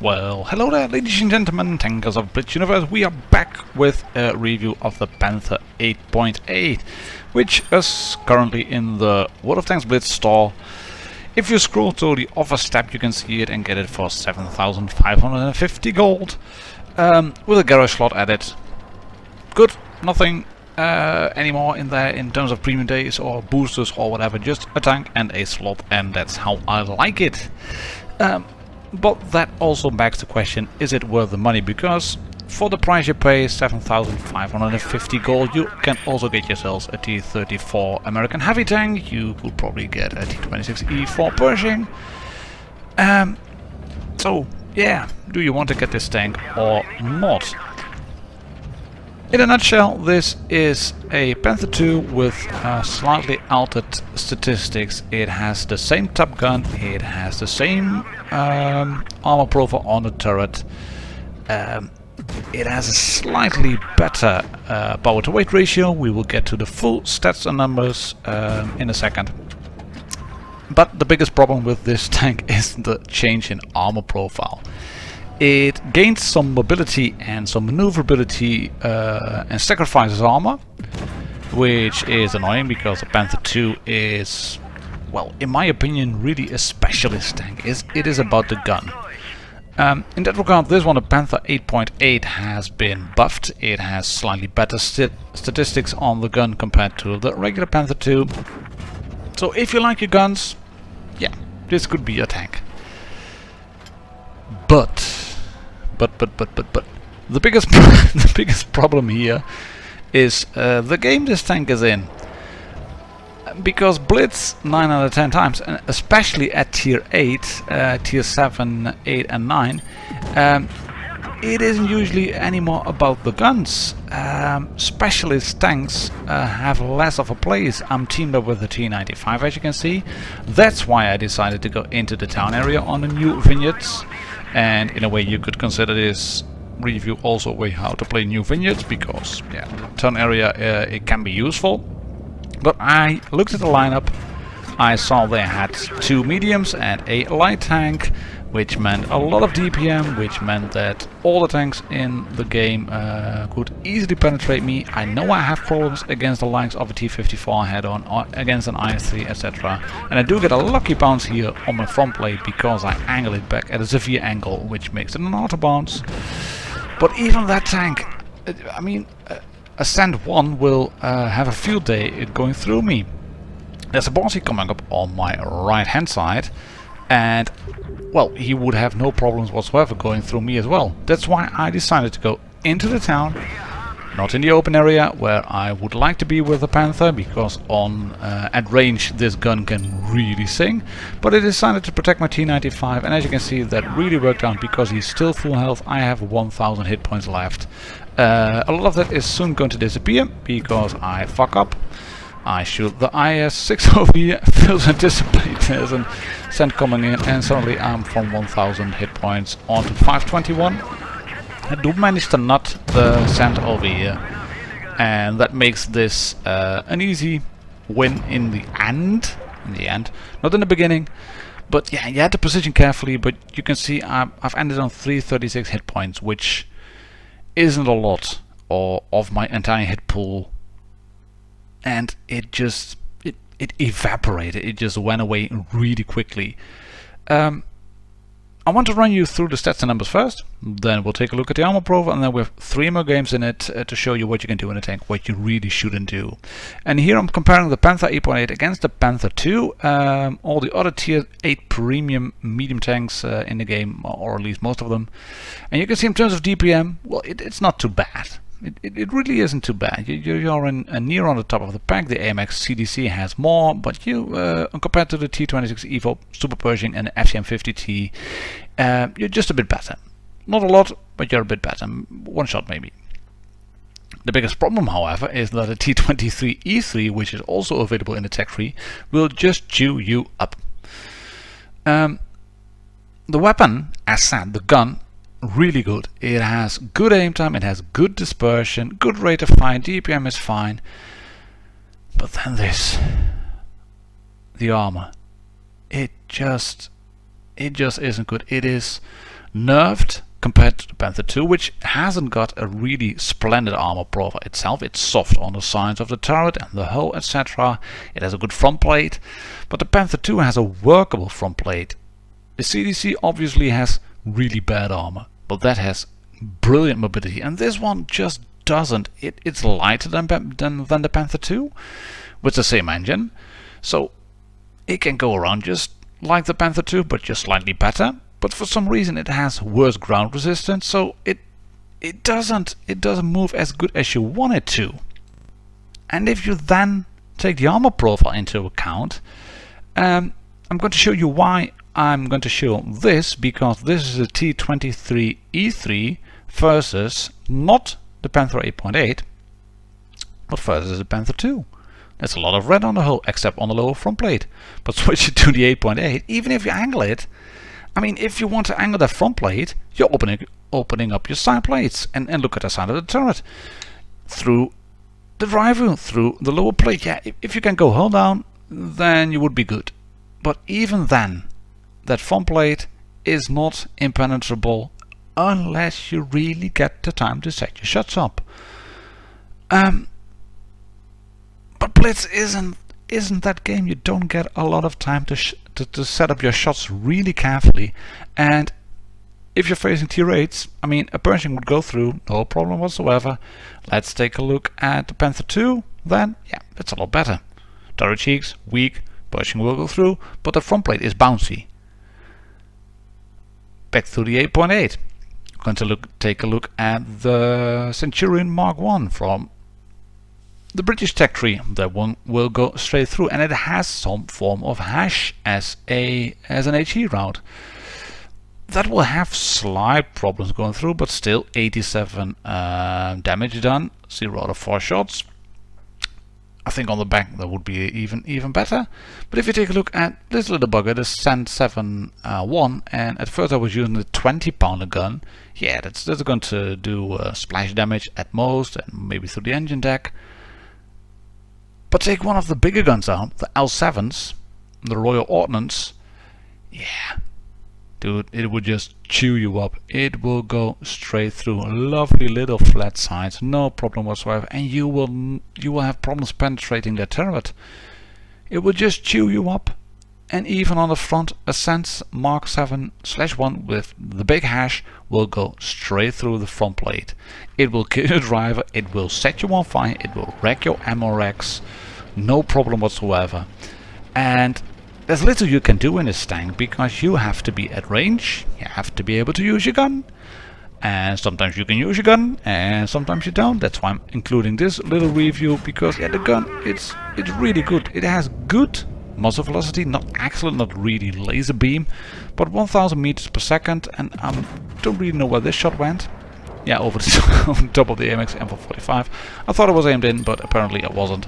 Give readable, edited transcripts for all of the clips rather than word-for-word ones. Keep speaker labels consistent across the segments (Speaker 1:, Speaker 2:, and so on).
Speaker 1: Well, hello there, ladies and gentlemen, tankers of Blitz Universe. We are back with a review of the Panther 8.8, which is currently in the World of Tanks Blitz store. If you scroll to the offer step, you can see it and get it for 7,550 gold, with a garage slot added. Good, nothing anymore in there in terms of premium days or boosters or whatever, just a tank and a slot, and that's how I like it. But that also begs the question, is it worth the money? Because for the price you pay, 7,550 gold, you can also get yourselves a T-34 American heavy tank. You could probably get a T-26E for Pershing. So yeah, do you want to get this tank or not? In a nutshell, this is a Panther 2 with slightly altered statistics. It has the same top gun, it has the same armor profile on the turret. It has a slightly better power to weight ratio. We will get to the full stats and numbers in a second. But the biggest problem with this tank is the change in armor profile. It gains some mobility and some maneuverability and sacrifices armor, which is annoying because the Panther 2 is, well, in my opinion, really a specialist tank. It is about the gun. In that regard, this one, the Panther 8.8, has been buffed. It has slightly better statistics on the gun compared to the regular Panther 2. So if you like your guns, yeah, this could be a tank. But the biggest the biggest problem here is the game this tank is in. Because Blitz 9 out of 10 times, and especially at tier 8, tier 7, 8 and 9, it isn't usually anymore about the guns. Specialist tanks have less of a place. I'm teamed up with the T95, as you can see. That's why I decided to go into the town area on the new Vineyards. And in a way you could consider this review also a way how to play new Vineyards, because yeah, the town area it can be useful. But I looked at the lineup, I saw they had 2 mediums and a light tank, which meant a lot of DPM, which meant that all the tanks in the game could easily penetrate me. I know I have problems against the likes of a T-54 head-on, or against an IS-3, etc. And I do get a lucky bounce here on my front plate because I angle it back at a severe angle, which makes it an auto bounce. But even that tank, I mean, Ascent 1 will have a field day going through me. There's a bossy coming up on my right hand side, and well, he would have no problems whatsoever going through me as well. That's why I decided to go into the town, not in the open area where I would like to be with the Panther, because on at range this gun can really sing. But I decided to protect my T95, and as you can see, that really worked out because he's still full health. I have 1000 hit points left. A lot of that is soon going to disappear because I fuck up. I shoot the IS-6 over here, feels anticipated, there's a scent coming in, and suddenly I'm from 1000 hit points on to 521. I do manage to nut the scent over here, and that makes this an easy win in the end. Not in the beginning, but yeah, you had to position carefully. But you can see I've ended on 336 hit points, which isn't a lot of my entire hit pool. And it just it evaporated. It just went away really quickly. I want to run you through the stats and numbers first. Then we'll take a look at the armor profile, and then we have 3 more games in it to show you what you can do in a tank, what you really shouldn't do. And here I'm comparing the Panther 8.8 against the Panther 2. All the other tier 8 premium medium tanks in the game, or at least most of them. And you can see in terms of DPM, well, it's not too bad. It really isn't too bad. You're near on the top of the pack. The EMRS CDC has more, but you compared to the T26 Evo Super Pershing and the FCM50T, you're just a bit better. Not a lot, but you're a bit better. One shot maybe. The biggest problem, however, is that the T23 E3, which is also available in the tech tree, will just chew you up. The weapon, as said, the gun, really good. It has good aim time, it has good dispersion, good rate of fire, DPM is fine. But then the armor, it just isn't good. It is nerfed compared to the Panther 2, which hasn't got a really splendid armor profile itself. It's soft on the sides of the turret and the hull, etc. It has a good front plate, but the Panther 2 has a workable front plate. The CDC obviously has really bad armor, but that has brilliant mobility, and this one just doesn't. It's lighter than the Panther 2 with the same engine, so it can go around just like the Panther 2, but just slightly better. But for some reason it has worse ground resistance, so it doesn't move as good as you want it to. And if you then take the armor profile into account, I'm going to show you why I'm going to show this, because this is a T23E3 versus not the Panther 8.8, but versus the Panther 2. There's a lot of red on the hull, except on the lower front plate. But switch it to the 8.8, even if you angle it, I mean, if you want to angle the front plate, you're opening up your side plates and look at the side of the turret through the drive wheel, through the lower plate. Yeah, if you can go hull down, then you would be good. But even then, that front plate is not impenetrable unless you really get the time to set your shots up. But Blitz isn't that game. You don't get a lot of time to set up your shots really carefully, and if you're facing tier 8s, I mean, a Pershing would go through, no problem whatsoever. Let's take a look at the Panther 2 then. Yeah, it's a lot better. Turret cheeks, weak, Pershing will go through, but the front plate is bouncy. Back to the 8.8. Going to take a look at the Centurion Mark 1 from the British tech tree. That one will go straight through, and it has some form of hash as an HE route. That will have slight problems going through, but still 87 damage done, 0 out of 4 shots. I think on the back that would be even better. But if you take a look at this little bugger, the Sand 7-1, and at first I was using the 20-pounder gun. Yeah, that's going to do splash damage at most, and maybe through the engine deck. But take one of the bigger guns out, the L7s, the Royal Ordnance. Yeah, dude, it would just chew you up. It will go straight through. Lovely little flat sides, no problem whatsoever, and you will have problems penetrating the turret. It will just chew you up. And even on the front, a Sand Mark 7/1 with the big hash will go straight through the front plate. It will kill your driver, it will set you on fire, it will wreck your EMRS, no problem whatsoever. And there's little you can do in this tank, because you have to be at range, you have to be able to use your gun. And sometimes you can use your gun, and sometimes you don't. That's why I'm including this little review, because yeah, the gun, it's really good. It has good muzzle velocity, not excellent, not really laser beam, but 1000 meters per second, and I don't really know where this shot went. Yeah, over the on top of the AMX M445. I thought it was aimed in, but apparently it wasn't.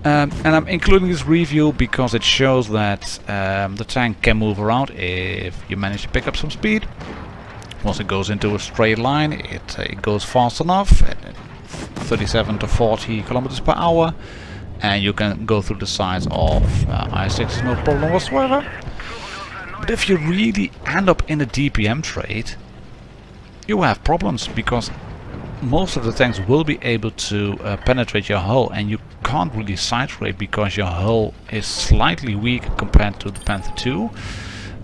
Speaker 1: And I'm including this review because it shows that the tank can move around if you manage to pick up some speed. Once it goes into a straight line, it goes fast enough, at 37 to 40 kilometers per hour. And you can go through the sides of I6, no problem whatsoever. But if you really end up in a DPM trade, you will have problems, because most of the tanks will be able to penetrate your hull, and you can't really side trade because your hull is slightly weak compared to the Panther 2.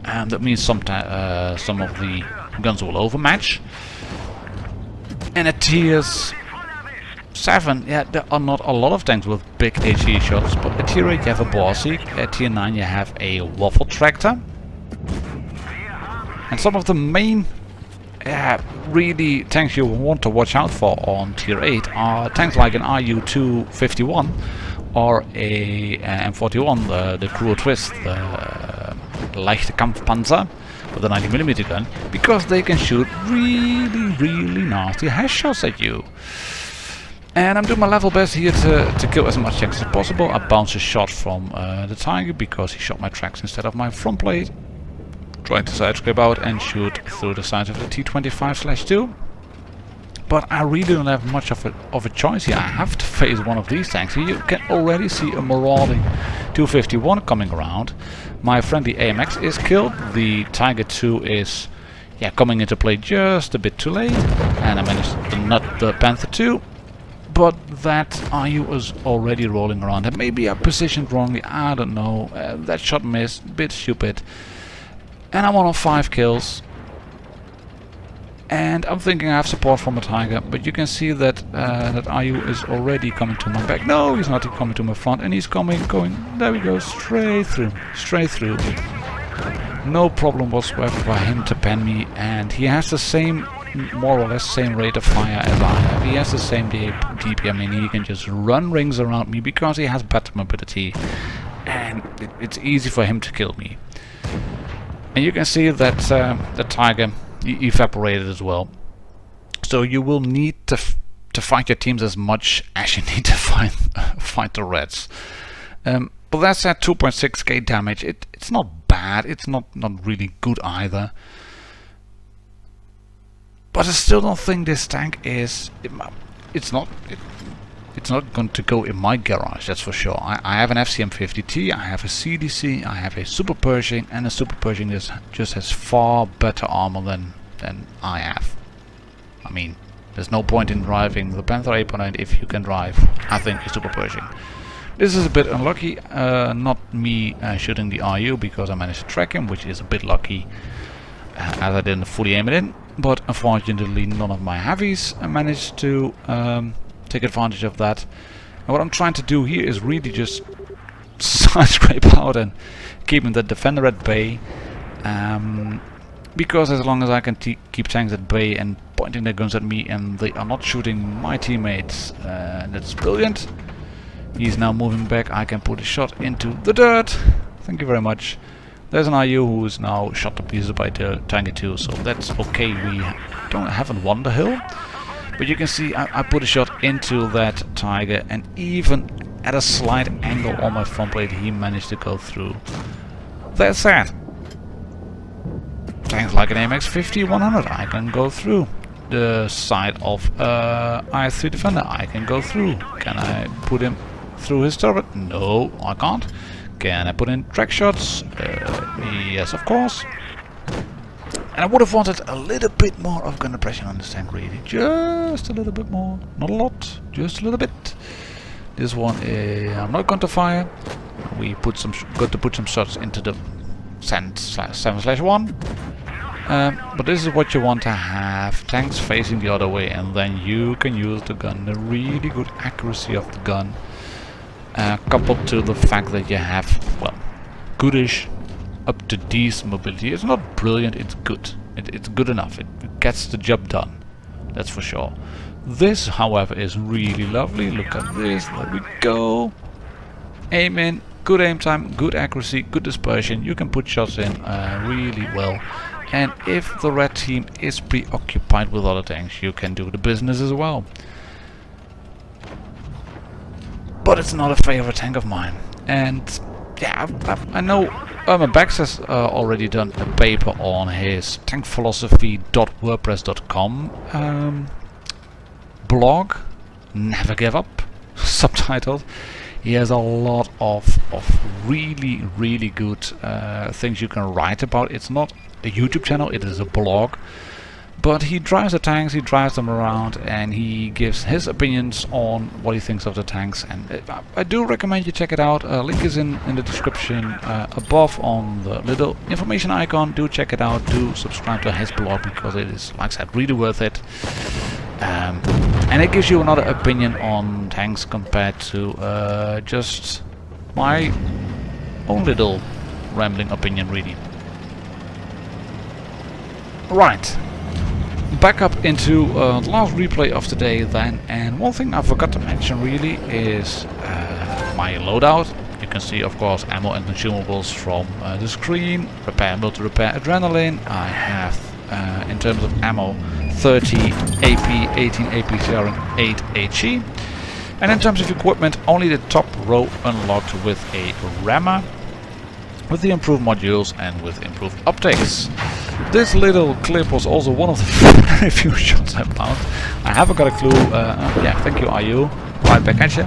Speaker 1: That means some of the guns will overmatch. And at tiers 7, yeah, there are not a lot of tanks with big HE shots, but at tier 8 you have a Borsig, at tier 9 you have a Waffle Tractor. And some of the main really tanks you want to watch out for on tier 8 are tanks like an RU-251 or a M41, the Cruel Twist, the Leichte Kampfpanzer with a 90mm gun, because they can shoot really nasty headshots at you. And I'm doing my level best here to kill as much tanks as possible. I bounced a shot from the Tiger because he shot my tracks instead of my front plate. Trying to side scrape out and shoot through the sides of the T25/2. But I really don't have much of a choice here. I have to face one of these tanks. Here you can already see a marauding 251 coming around. My friendly AMX is killed. The Tiger 2 is, yeah, coming into play just a bit too late, and I managed to nut the Panther too. But that RU was already rolling around, and maybe I positioned wrongly, I don't know. That shot missed, a bit stupid. And I'm on 5 kills. And I'm thinking I have support from a tiger, but you can see that that RU is already coming to my back. No, he's not coming to my front, and he's going, there we go, straight through. No problem whatsoever for him to pen me, and he has the same, more or less same rate of fire as I have. He has the same DP, I mean, he can just run rings around me because he has better mobility, and it's easy for him to kill me. And you can see that the tiger evaporated as well. So you will need to fight your teams as much as you need to fight the reds. But that's at 2.6k damage. It's not bad. It's not really good either. But I still don't think this tank is. It's not going to go in my garage. That's for sure. I have an FCM50T. I have a CDC. I have a Super Pershing, and a Super Pershing just has far better armor than I have. I mean, there's no point in driving the Panther 8.9 if you can drive, I think, a Super Pershing. This is a bit unlucky, not me shooting the RU because I managed to track him, which is a bit lucky, as I didn't fully aim it in. But unfortunately, none of my heavies managed to take advantage of that. And what I'm trying to do here is really just side scrape out and keeping the defender at bay. Because as long as I can keep tanks at bay and pointing their guns at me and they are not shooting my teammates, that's brilliant. He's now moving back. I can put a shot into the dirt. Thank you very much. There's an RU who is now shot to pieces by the Tiger 2, so that's okay. We haven't won the hill. But you can see I put a shot into that tiger, and even at a slight angle on my front plate he managed to go through. That's sad. Tanks like an AMX 50-100 I can go through. The side of IS-3 Defender I can go through. Can I put him through his turret? No, I can't. Can I put in track shots? Yes, of course. And I would have wanted a little bit more of gun depression on this tank, really. Just a little bit more. Not a lot, just a little bit. This one I'm not going to fire. We got to put some shots into the sand 7/1. But this is what you want to have. Tanks facing the other way, and then you can use the gun. The really good accuracy of the gun. Coupled to the fact that you have, well, goodish up to decent mobility. It's not brilliant, it's good. It's good enough. It gets the job done. That's for sure. This, however, is really lovely. Look at this. There we go. Aim in. Good aim time, good accuracy, good dispersion. You can put shots in really well. And if the red team is preoccupied with other tanks, you can do the business as well. But it's not a favorite tank of mine. And yeah, I know Max has already done a paper on his tankphilosophy.wordpress.com blog, Never Give Up, subtitled. He has a lot of really good things you can write about. It's not a YouTube channel, it is a blog. But he drives the tanks, he drives them around, and he gives his opinions on what he thinks of the tanks. And I do recommend you check it out. Link is in the description above on the little information icon. Do check it out, do subscribe to his blog because it is, like I said, really worth it. And it gives you another opinion on tanks compared to just my own little rambling opinion, really. Right. Back up into the last replay of today then, and one thing I forgot to mention really is my loadout. You can see, of course, ammo and consumables from the screen. Repair, multi-repair, adrenaline. I have, in terms of ammo, 30 AP, 18 APCR and 8 HE. And in terms of equipment, only the top row unlocked with a rammer, with the improved modules and with improved optics. This little clip was also one of the very few shots I found. I haven't got a clue. Yeah, thank you, RU. Right back at you.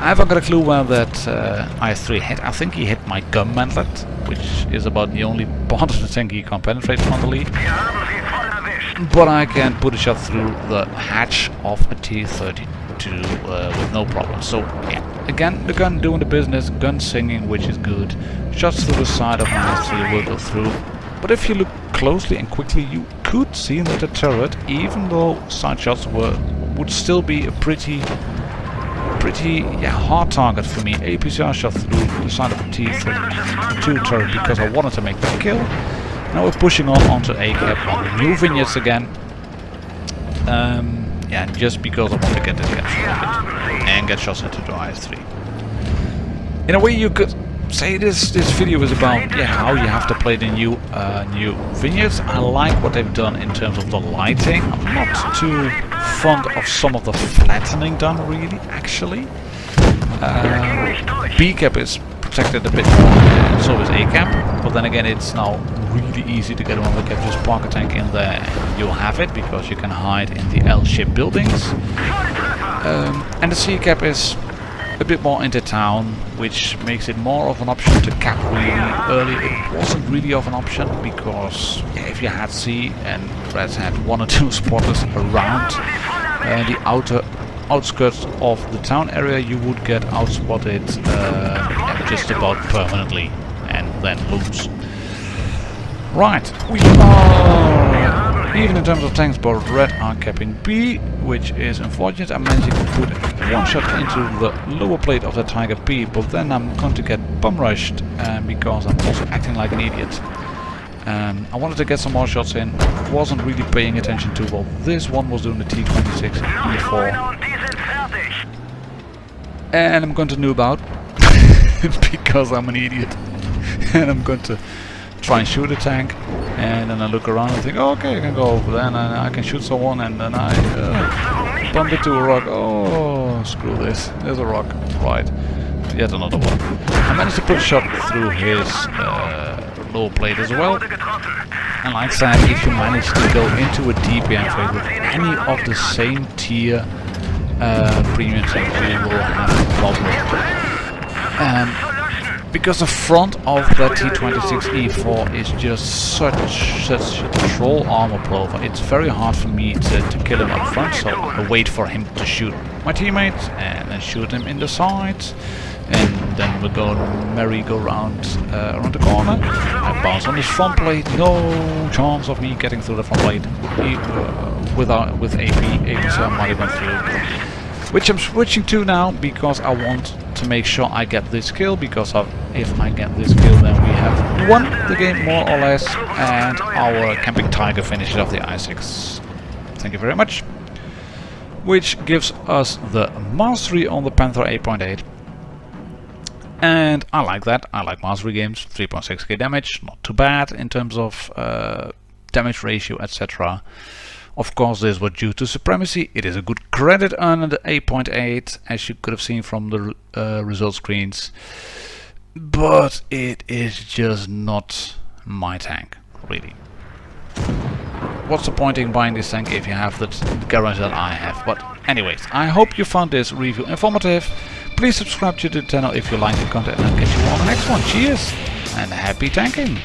Speaker 1: I haven't got a clue where that IS-3 hit. I think he hit my gun mantlet, which is about the only part of the tank he can't penetrate frontally. But I can put a shot through the hatch of a T-32 with no problem. So yeah, again, the gun doing the business, gun singing, which is good. Shots through the side of my IS-3 will go through. But if you look closely and quickly, you could see that the turret, even though side shots would still be a pretty hard target for me. APCR shot through the side of the T-32 turret because I wanted to make that kill. Now we're pushing on onto A-cap on the new Vineyards again. Yeah, just because I want to get this capture and get shots into the IS-3. In a way, you could say this video is about how you have to play the new Vineyards. I like what they've done in terms of the lighting. I'm not too fond of some of the flattening done, really, actually. B-cap is protected a bit more, and so is A-cap, but then again it's now really easy to get on the cap. Just park a tank in there and you'll have it, because you can hide in the L-shaped buildings. And the C-cap is a bit more into town, which makes it more of an option to cap really early. It wasn't really of an option, because if you had C and Reds had one or two spotters around the outer outskirts of the town area, you would get outspotted just about permanently and then lose. Right, we are even in terms of tanks, but Red are capping B, which is unfortunate. I'm managing to put one shot into the lower plate of the Tiger P, but then I'm going to get bum rushed because I'm also acting like an idiot. I wanted to get some more shots in, wasn't really paying attention to what this one was doing, the T-26 E4. And I'm going to noob out because I'm an idiot. And I'm going to try and shoot a tank, and then I look around and think, oh, okay, I can go over there and I can shoot someone, and then I bump into a rock. Oh, screw this, there's a rock, right, yet another one. I managed to put a shot through his lower plate as well, and like I said, if you manage to go into a DPM trade with any of the same tier premium tanks, you will have a problem. Because the front of the T-26 E4 is just such a troll armor profile, it's very hard for me to kill him up front, so I wait for him to shoot my teammates and then shoot him in the sides, and then we'll go merry-go-round around the corner. I bounce on his front plate, no chance of me getting through the front plate with AP, so I might have gone through. Which I'm switching to now, because I want to make sure I get this kill, because if I get this kill, then we have won the game more or less, and our Camping Tiger finishes off the I-6. Thank you very much. Which gives us the mastery on the Panther 8.8. And I like that. I like mastery games. 3.6k damage, not too bad in terms of damage ratio, etc. Of course, this was due to supremacy. It is a good credit on the 8.8, as you could have seen from the result screens. But it is just not my tank, really. What's the point in buying this tank if you have the garage that I have? But anyways, I hope you found this review informative. Please subscribe to the channel if you like the content, and I'll catch you on the next one. Cheers and happy tanking!